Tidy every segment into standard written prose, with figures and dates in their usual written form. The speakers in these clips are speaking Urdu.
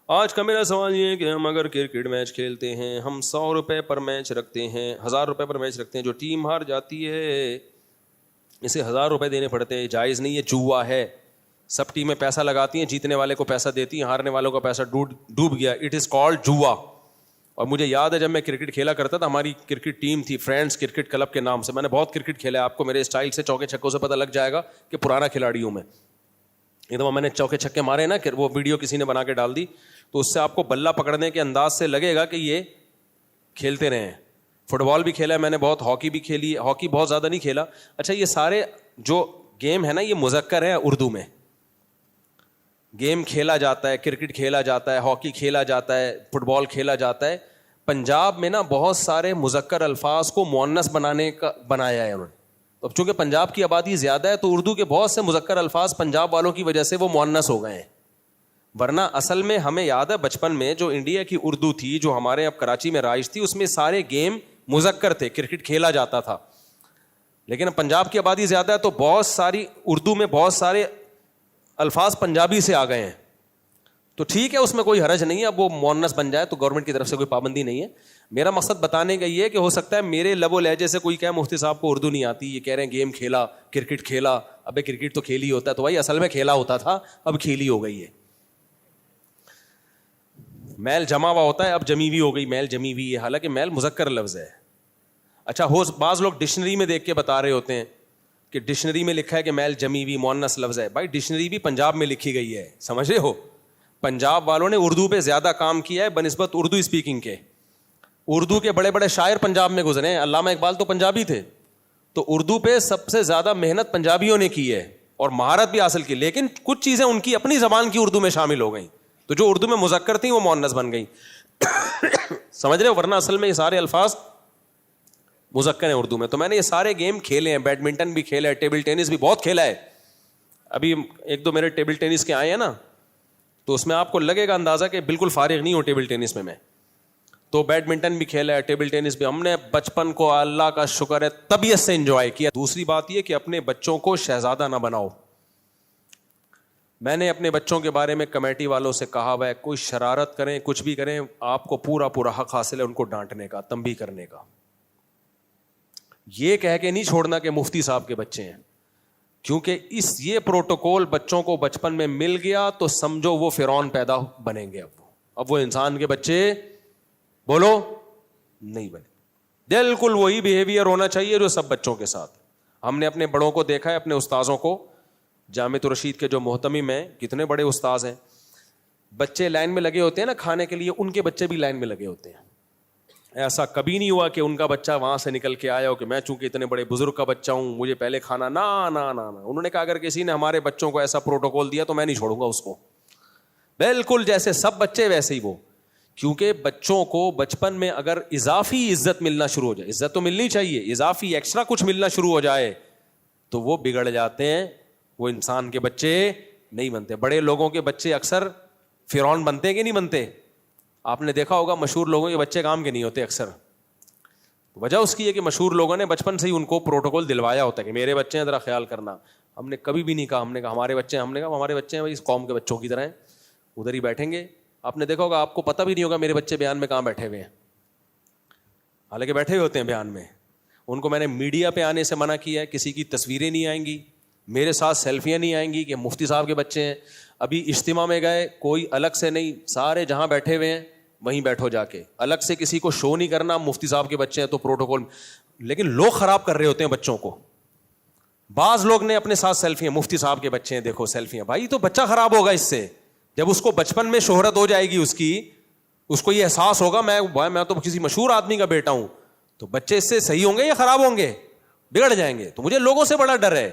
آج کا میرا سوال یہ ہے کہ ہم اگر کرکٹ میچ کھیلتے ہیں, ہم 100 روپے پر میچ رکھتے ہیں, 1000 روپے پر میچ رکھتے ہیں, جو ٹیم ہار جاتی ہے اسے 1000 روپے دینے پڑتے ہیں, جائز نہیں ہے, جوا ہے. سب ٹیمیں پیسہ لگاتی ہیں, جیتنے والے کو پیسہ دیتی ہیں, ہارنے والوں کا پیسہ ڈوب گیا. اٹ از کالڈ جوا. اور مجھے یاد ہے جب میں کرکٹ کھیلا کرتا تھا, ہماری کرکٹ ٹیم تھی فرینڈس کرکٹ کلب کے نام سے. میں نے بہت کرکٹ کھیلا ہے, آپ کو میرے اسٹائل سے چوکے چھکوں سے پتہ لگ جائے گا کہ پرانا کھلاڑی ہوں میں. ایک دفعہ میں نے چوکے چھکے مارے نا, وہ ویڈیو کسی نے بنا کے ڈال دی, تو اس سے آپ کو بلہ پکڑنے کے انداز سے لگے گا کہ یہ کھیلتے رہے ہیں. فٹ بال بھی کھیلا ہے میں نے بہت, ہاکی بھی کھیلی ہے, ہاکی بہت زیادہ نہیں کھیلا. اچھا یہ سارے جو گیم ہے نا یہ مذکر ہے اردو میں. گیم کھیلا جاتا ہے, کرکٹ کھیلا جاتا ہے, ہاکی کھیلا جاتا ہے, فٹ بال کھیلا جاتا ہے. پنجاب میں نا بہت سارے مذکر الفاظ کو مؤنث بنایا ہے انہوں نے. اب چونکہ پنجاب کی آبادی زیادہ ہے تو اردو کے بہت سے مذکر الفاظ پنجاب والوں کی وجہ سے وہ مؤنث ہو گئے ہیں. ورنہ اصل میں ہمیں یاد ہے بچپن میں جو انڈیا کی اردو تھی, جو ہمارے اب کراچی میں رائج تھی, اس میں سارے گیم مذکر تھے, کرکٹ کھیلا جاتا تھا. لیکن پنجاب کی آبادی زیادہ ہے تو بہت ساری اردو میں بہت سارے الفاظ پنجابی سے آ گئے ہیں. تو ٹھیک ہے, اس میں کوئی حرج نہیں ہے, اب وہ مؤنث بن جائے تو گورنمنٹ کی طرف سے کوئی پابندی نہیں ہے. میرا مقصد بتانے کا یہ ہے کہ ہو سکتا ہے میرے لب و لہجے سے کوئی کہے مفتی صاحب کو اردو نہیں آتی, یہ کہہ رہے ہیں گیم کھیلا, کرکٹ کھیلا. ابے کرکٹ تو کھیلی ہوتا ہے, تو بھائی اصل میں کھیلا ہوتا تھا, اب کھیلی ہو گئی ہے. میل جمع ہوا ہوتا ہے, اب جمی ہوئی ہو گئی, میل جمی ہوئی ہے, حالانکہ میل مذکر لفظ ہے. اچھا بعض لوگ ڈکشنری میں دیکھ کے بتا رہے ہوتے ہیں کہ ڈکشنری میں لکھا ہے کہ میل جمی ہوئی مؤنث لفظ ہے. بھائی ڈکشنری بھی پنجاب میں لکھی گئی ہے, سمجھ رہے ہو. پنجاب والوں نے اردو پہ زیادہ کام کیا ہے بنسبت اردو اسپیکنگ کے. اردو کے بڑے بڑے شاعر پنجاب میں گزرے ہیں, علامہ اقبال تو پنجابی تھے, تو اردو پہ سب سے زیادہ محنت پنجابیوں نے کی ہے اور مہارت بھی حاصل کی. لیکن کچھ چیزیں ان کی اپنی زبان کی اردو میں شامل ہو گئیں, تو جو اردو میں مذکر تھیں وہ مؤنث بن گئیں. سمجھ رہے ہو, ورنہ اصل میں یہ سارے الفاظ مذکر ہیں اردو میں. تو میں نے یہ سارے گیم کھیلے ہیں, بیڈمنٹن بھی کھیلا ہے, ٹیبل ٹینس بھی بہت کھیلا ہے. ابھی 1-2 میرے ٹیبل ٹینس کے آئے ہیں نا, تو اس میں آپ کو لگے گا اندازہ کہ بالکل فارغ نہیں ہو ٹیبل ٹینس میں. تو بیڈمنٹن بھی کھیلا ہے, ٹیبل ٹینس بھی. ہم نے بچپن کو اللہ کا شکر ہے طبیعت سے انجوائے کیا. دوسری بات یہ کہ اپنے بچوں کو شہزادہ نہ بناؤ. میں نے اپنے بچوں کے بارے میں کمیٹی والوں سے کہا ہوا ہے, کوئی شرارت کریں کچھ بھی کریں, آپ کو پورا حق حاصل ہے ان کو ڈانٹنے کا, تنبیہ کرنے کا. یہ کہہ کے نہیں چھوڑنا کہ مفتی صاحب کے بچے ہیں, کیونکہ یہ پروٹوکول بچوں کو بچپن میں مل گیا تو سمجھو وہ فرعون پیدا بنیں گے. اب وہ انسان کے بچے بولو نہیں بنے. بالکل وہی بیہیویئر ہونا چاہیے جو سب بچوں کے ساتھ. ہم نے اپنے بڑوں کو دیکھا ہے, اپنے استاذوں کو, جامعۃ الرشید کے جو محتمم ہیں, کتنے بڑے استاذ ہیں, بچے لائن میں لگے ہوتے ہیں نا کھانے کے لیے, ان کے بچے بھی لائن میں لگے ہوتے ہیں. ایسا کبھی نہیں ہوا کہ ان کا بچہ وہاں سے نکل کے آیا ہو کہ میں چونکہ اتنے بڑے بزرگ کا بچہ ہوں مجھے پہلے کھانا. نا نا نا نا, انہوں نے کہا اگر کسی نے ہمارے بچوں کو ایسا پروٹوکول دیا تو میں نہیں چھوڑوں گا اس کو. بالکل جیسے سب بچے ویسے ہی وہ. کیونکہ بچوں کو بچپن میں اگر اضافی عزت ملنا شروع ہو جائے, عزت تو ملنی چاہیے, اضافی ایکسٹرا کچھ ملنا شروع ہو جائے تو وہ بگڑ جاتے ہیں, وہ انسان کے بچے نہیں بنتے. بڑے لوگوں کے بچے اکثر فرعون بنتے ہیں کہ نہیں بنتے؟ آپ نے دیکھا ہوگا مشہور لوگوں کے بچے کام کے نہیں ہوتے اکثر. وجہ اس کی ہے کہ مشہور لوگوں نے بچپن سے ہی ان کو پروٹوکول دلوایا ہوتا ہے کہ میرے بچے ہیں ذرا خیال کرنا. ہم نے کبھی بھی نہیں کہا, ہم نے کہا ہمارے بچے ہیں, ہم نے کہا ہمارے بچے ہیں بھائی اس قوم کے بچوں کی طرح ہیں, ادھر ہی بیٹھیں گے. آپ نے دیکھا ہوگا, آپ کو پتہ بھی نہیں ہوگا میرے بچے بیان میں کہاں بیٹھے ہوئے ہیں, حالانکہ بیٹھے ہوئے ہوتے ہیں بیان میں. ان کو میں نے میڈیا پہ آنے سے منع کیا ہے, کسی کی تصویریں نہیں آئیں گی, میرے ساتھ سیلفیاں نہیں آئیں گی کہ مفتی صاحب کے بچے ہیں. ابھی اجتماع میں گئے, کوئی الگ سے نہیں, سارے جہاں بیٹھے ہوئے ہیں وہیں بیٹھو جا کے, الگ سے کسی کو شو نہیں کرنا مفتی صاحب کے بچے ہیں تو پروٹوکول. لیکن لوگ خراب کر رہے ہوتے ہیں بچوں کو. بعض لوگ نے اپنے ساتھ سیلفیاں, مفتی صاحب کے بچے ہیں دیکھو سیلفیاں. بھائی تو بچہ خراب ہوگا اس سے. جب اس کو بچپن میں شہرت ہو جائے گی اس کو یہ احساس ہوگا میں تو کسی مشہور آدمی کا بیٹا ہوں, تو بچے اس سے صحیح ہوں گے یا خراب ہوں گے؟ بگڑ جائیں گے. تو مجھے لوگوں سے بڑا ڈر ہے,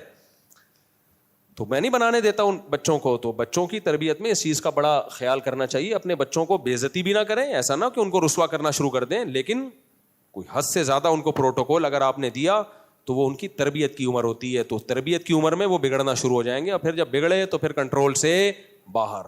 تو میں نہیں بنانے دیتا ان بچوں کو. تو بچوں کی تربیت میں اس چیز کا بڑا خیال کرنا چاہیے. اپنے بچوں کو بے عزتی بھی نہ کریں, ایسا نہ کہ ان کو رسوا کرنا شروع کر دیں, لیکن کوئی حد سے زیادہ ان کو پروٹوکول اگر آپ نے دیا تو وہ ان کی تربیت کی عمر ہوتی ہے, تو تربیت کی عمر میں وہ بگڑنا شروع ہو جائیں گے, اور پھر جب بگڑے تو پھر کنٹرول سے باہر.